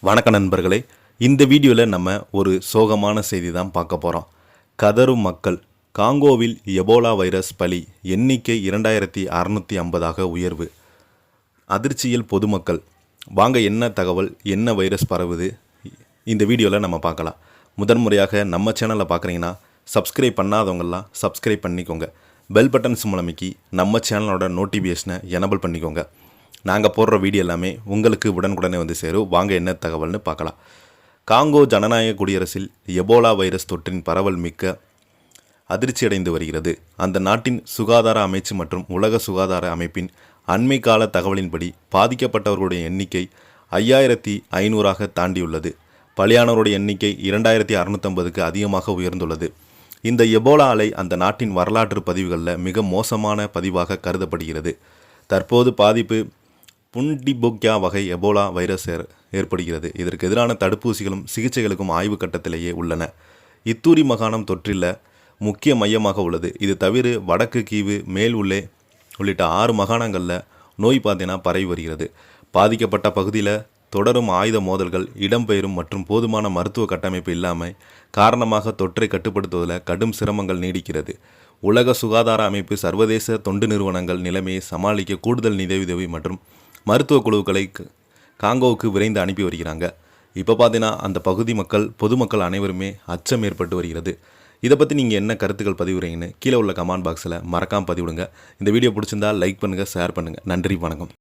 வணக்க நண்பர்களே, இந்த வீடியோவில் நம்ம ஒரு சோகமான செய்தி தான் பார்க்க போகிறோம். கதரும் மக்கள். காங்கோவில் எபோலா வைரஸ் பலி எண்ணிக்கை 2650 உயர்வு. அதிர்ச்சியில் பொதுமக்கள். வாங்க என்ன தகவல், என்ன வைரஸ் பரவுது, இந்த வீடியோவில் நம்ம பார்க்கலாம். முதன்முறையாக நம்ம சேனலை பார்க்குறீங்கன்னா சப்ஸ்கிரைப் பண்ணாதவங்கெல்லாம் சப்ஸ்கிரைப் பண்ணிக்கோங்க. பெல் பட்டன்ஸ் மூலமிக்கி நம்ம சேனலோட நோட்டிஃபிகேஷனை எனபிள் பண்ணிக்கோங்க. நாங்கள் போடுற வீடியோ எல்லாமே உங்களுக்கு உடனுக்குடனே வந்து சேரும். வாங்க என்ன தகவல்னு பார்க்கலாம். காங்கோ ஜனநாயக குடியரசில் எபோலா வைரஸ் தொற்றின் பரவல் மிக்க அதிர்ச்சியடைந்து வருகிறது. அந்த நாட்டின் சுகாதார அமைச்சு மற்றும் உலக சுகாதார அமைப்பின் அண்மை கால தகவலின்படி பாதிக்கப்பட்டவர்களுடைய எண்ணிக்கை 5500 தாண்டியுள்ளது. பலியானவருடைய எண்ணிக்கை 2650க்கு அதிகமாக உயர்ந்துள்ளது. இந்த எபோலா அலை அந்த நாட்டின் வரலாற்று பதிவுகளில் மிக மோசமான பதிவாக கருதப்படுகிறது. தற்போது பாதிப்பு புண்டிபுக்யா வகை எபோலா வைரஸ் ஏற்படுகிறது. இதற்கு எதிரான தடுப்பூசிகளும் சிகிச்சைகளுக்கும் ஆய்வு கட்டத்திலேயே உள்ளன. இத்தூரி மாகாணம் தொற்றில் முக்கிய மையமாக உள்ளது. இது தவிர வடக்கு கீவு, மேல் உள்ளிட்ட 6 மாகாணங்களில் நோய் பரவி வருகிறது. பாதிக்கப்பட்ட பகுதியில் தொடரும் ஆயுத மோதல்கள், இடம்பெயரும் மற்றும் போதுமான மருத்துவ கட்டமைப்பு இல்லாமல் காரணமாக தொற்றை கட்டுப்படுத்துவதில் கடும் சிரமங்கள் நீடிக்கிறது. உலக சுகாதார அமைப்பு, சர்வதேச தொண்டு நிறுவனங்கள் நிலைமையை சமாளிக்க கூடுதல் நிதியுதவி மற்றும் மருத்துவ குழுக்களை காங்கோவுக்கு விரைந்து அனுப்பி வருகிறாங்க. இப்போ பார்த்தீங்கன்னா அந்த பகுதி மக்கள், பொதுமக்கள் அனைவருமே அச்சம் ஏற்பட்டு வருகிறது. இதை பற்றி நீங்கள் என்ன கருத்துக்கள் பதிவுறீங்கன்னு கீழே உள்ள கமெண்ட் பாக்ஸில் மறக்காமல் பதிவிடுங்க. இந்த வீடியோ பிடிச்சிருந்தால் லைக் பண்ணுங்கள், ஷேர் பண்ணுங்கள். நன்றி, வணக்கம்.